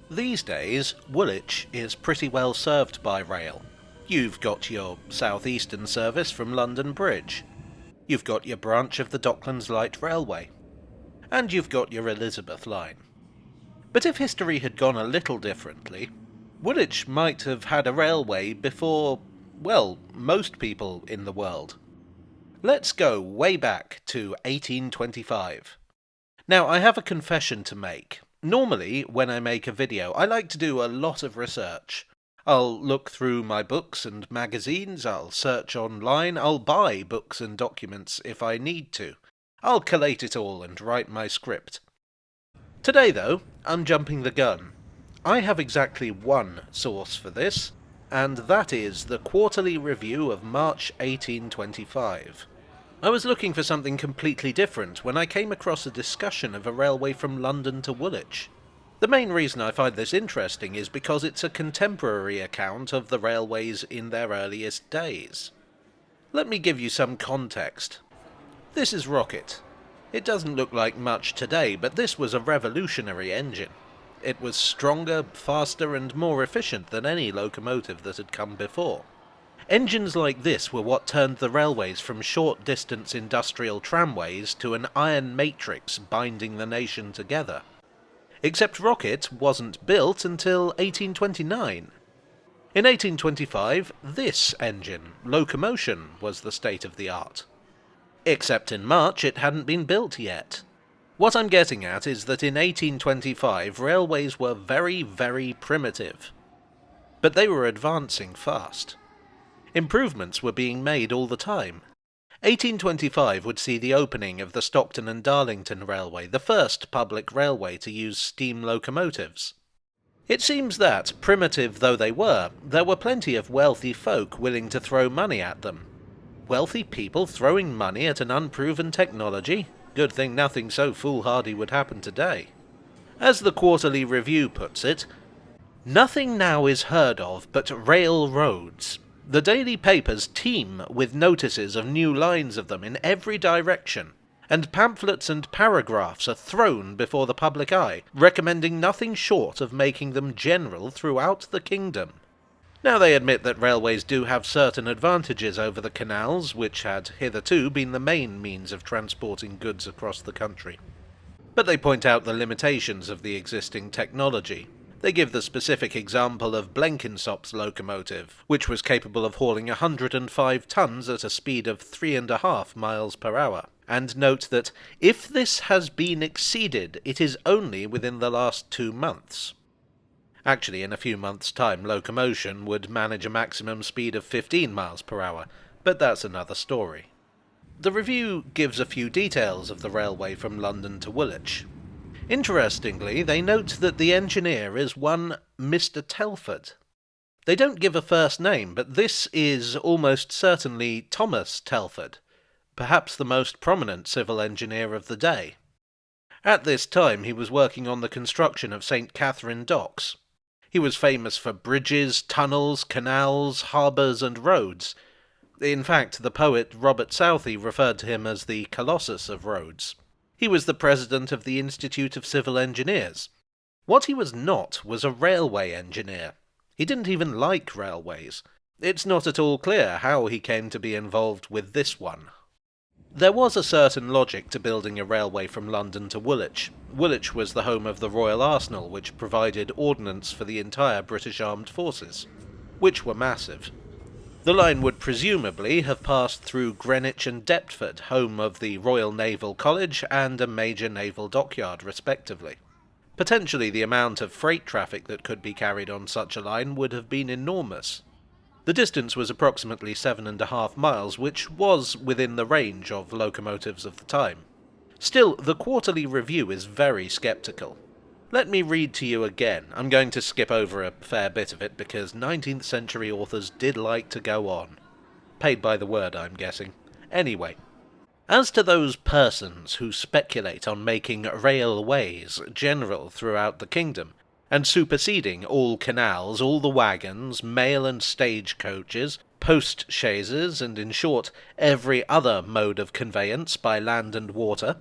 These days, Woolwich is pretty well served by rail. You've got your South Eastern service from London Bridge. You've got your branch of the Docklands Light Railway. And you've got your Elizabeth line. But if history had gone a little differently, Woolwich might have had a railway before, well, most people in the world. Let's go way back to 1825. Now, I have a confession to make. Normally, when I make a video, I like to do a lot of research. I'll look through my books and magazines, I'll search online, I'll buy books and documents if I need to. I'll collate it all and write my script. Today, though, I'm jumping the gun. I have exactly one source for this, and that is the Quarterly Review of March 1825. I was looking for something completely different when I came across a discussion of a railway from London to Woolwich. The main reason I find this interesting is because it's a contemporary account of the railways in their earliest days. Let me give you some context. This is Rocket. It doesn't look like much today, but this was a revolutionary engine. It was stronger, faster, and more efficient than any locomotive that had come before. Engines like this were what turned the railways from short-distance industrial tramways to an iron matrix binding the nation together. Except Rocket wasn't built until 1829. In 1825, this engine, locomotion, was the state of the art. Except in March it hadn't been built yet. What I'm getting at is that in 1825 railways were very, very primitive. But they were advancing fast. Improvements were being made all the time. 1825 would see the opening of the Stockton and Darlington Railway, the first public railway to use steam locomotives. It seems that, primitive though they were, there were plenty of wealthy folk willing to throw money at them. Wealthy people throwing money at an unproven technology? Good thing nothing so foolhardy would happen today. As the Quarterly Review puts it, "Nothing now is heard of but railroads. The daily papers teem with notices of new lines of them in every direction, and pamphlets and paragraphs are thrown before the public eye, recommending nothing short of making them general throughout the kingdom." Now they admit that railways do have certain advantages over the canals, which had hitherto been the main means of transporting goods across the country. But they point out the limitations of the existing technology. They give the specific example of Blenkinsop's locomotive, which was capable of hauling 105 tons at a speed of 3.5 miles per hour, and note that if this has been exceeded, it is only within the last 2 months. Actually, in a few months' time, locomotion would manage a maximum speed of 15 miles per hour, but that's another story. The review gives a few details of the railway from London to Woolwich. Interestingly, they note that the engineer is one Mr. Telford. They don't give a first name, but this is almost certainly Thomas Telford, perhaps the most prominent civil engineer of the day. At this time he was working on the construction of St. Catherine Docks. He was famous for bridges, tunnels, canals, harbours and roads. In fact, the poet Robert Southey referred to him as the Colossus of Roads. He was the president of the Institute of Civil Engineers. What he was not was a railway engineer. He didn't even like railways. It's not at all clear how he came to be involved with this one. There was a certain logic to building a railway from London to Woolwich. Woolwich was the home of the Royal Arsenal, which provided ordnance for the entire British Armed Forces, which were massive. The line would presumably have passed through Greenwich and Deptford, home of the Royal Naval College and a major naval dockyard, respectively. Potentially the amount of freight traffic that could be carried on such a line would have been enormous. The distance was approximately 7.5 miles, which was within the range of locomotives of the time. Still, the Quarterly Review is very sceptical. Let me read to you again. I'm going to skip over a fair bit of it because 19th century authors did like to go on. Paid by the word, I'm guessing. Anyway. As to those persons who speculate on making railways general throughout the kingdom, and superseding all canals, all the wagons, mail and stage coaches, post-chaises, and in short, every other mode of conveyance by land and water,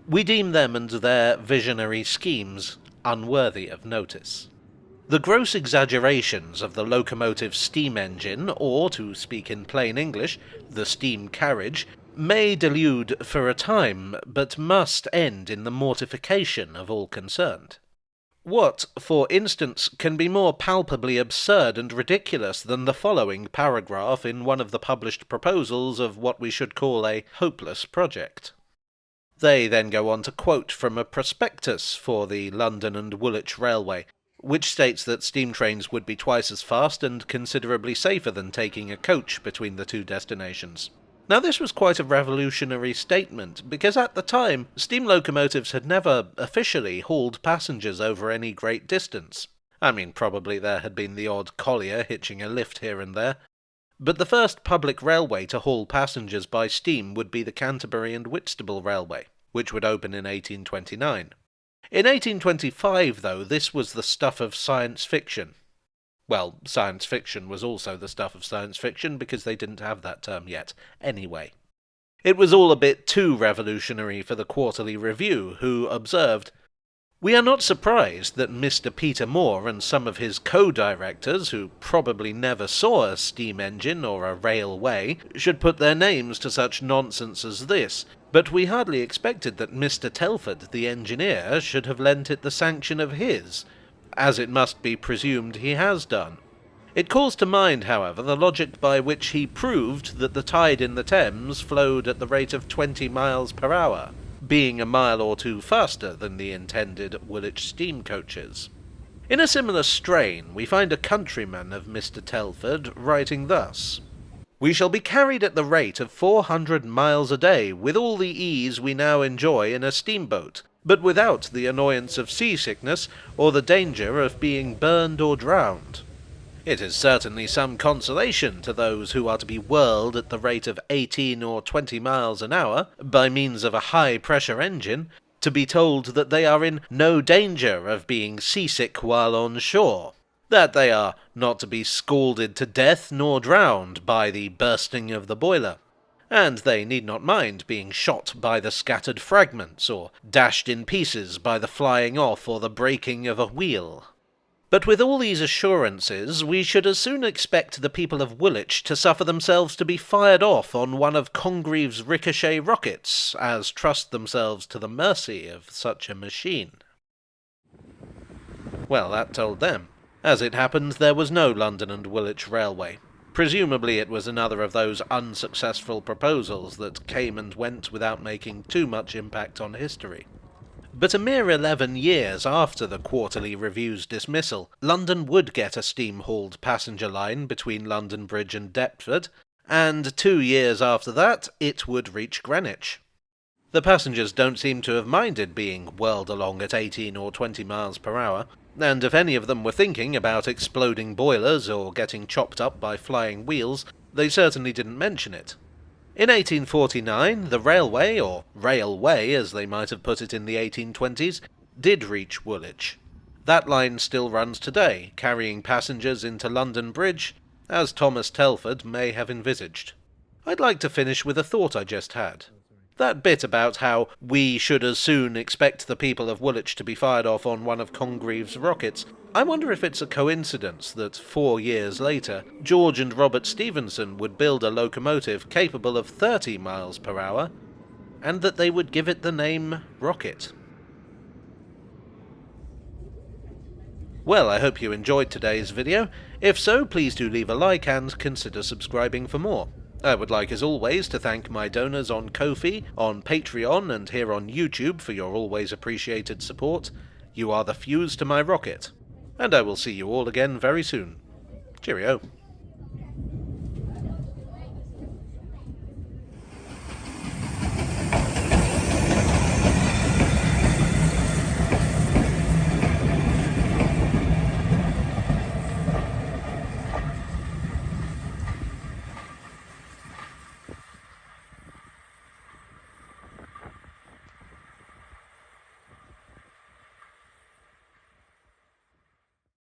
we deem them and their visionary schemes unworthy of notice. The gross exaggerations of the locomotive's steam engine, or, to speak in plain English, the steam carriage, may delude for a time, but must end in the mortification of all concerned. What, for instance, can be more palpably absurd and ridiculous than the following paragraph in one of the published proposals of what we should call a hopeless project? They then go on to quote from a prospectus for the London and Woolwich Railway, which states that steam trains would be twice as fast and considerably safer than taking a coach between the two destinations. Now this was quite a revolutionary statement, because at the time, steam locomotives had never officially hauled passengers over any great distance. I mean, probably there had been the odd collier hitching a lift here and there, but the first public railway to haul passengers by steam would be the Canterbury and Whitstable Railway, which would open in 1829. In 1825, though, this was the stuff of science fiction. Well, science fiction was also the stuff of science fiction because they didn't have that term yet, anyway. It was all a bit too revolutionary for the Quarterly Review, who observed, "We are not surprised that Mr. Peter Moore and some of his co-directors, who probably never saw a steam engine or a railway, should put their names to such nonsense as this, but we hardly expected that Mr. Telford, the engineer, should have lent it the sanction of his, as it must be presumed he has done. It calls to mind, however, the logic by which he proved that the tide in the Thames flowed at the rate of 20 miles per hour, being a mile or two faster than the intended Woolwich steam coaches." In a similar strain, we find a countryman of Mr. Telford writing thus: "We shall be carried at the rate of 400 miles a day, with all the ease we now enjoy in a steamboat, but without the annoyance of seasickness or the danger of being burned or drowned. It is certainly some consolation to those who are to be whirled at the rate of 18 or 20 miles an hour, by means of a high-pressure engine, to be told that they are in no danger of being seasick while on shore, that they are not to be scalded to death nor drowned by the bursting of the boiler, and they need not mind being shot by the scattered fragments, or dashed in pieces by the flying off or the breaking of a wheel. But with all these assurances, we should as soon expect the people of Woolwich to suffer themselves to be fired off on one of Congreve's ricochet rockets, as trust themselves to the mercy of such a machine." Well, that told them. As it happened, there was no London and Woolwich Railway. Presumably it was another of those unsuccessful proposals that came and went without making too much impact on history. But a mere 11 years after the Quarterly Review's dismissal, London would get a steam-hauled passenger line between London Bridge and Deptford, and 2 years after that it would reach Greenwich. The passengers don't seem to have minded being whirled along at 18 or 20 miles per hour, and if any of them were thinking about exploding boilers or getting chopped up by flying wheels, they certainly didn't mention it. In 1849, the railway, or railway as they might have put it in the 1820s, did reach Woolwich. That line still runs today, carrying passengers into London Bridge, as Thomas Telford may have envisaged. I'd like to finish with a thought I just had. That bit about how we should as soon expect the people of Woolwich to be fired off on one of Congreve's rockets. I wonder if it's a coincidence that 4 years later, George and Robert Stephenson would build a locomotive capable of 30 miles per hour, and that they would give it the name Rocket. Well, I hope you enjoyed today's video. If so, please do leave a like and consider subscribing for more. I would like, as always, to thank my donors on Ko-fi, on Patreon, and here on YouTube for your always appreciated support. You are the fuse to my rocket. And I will see you all again very soon. Cheerio.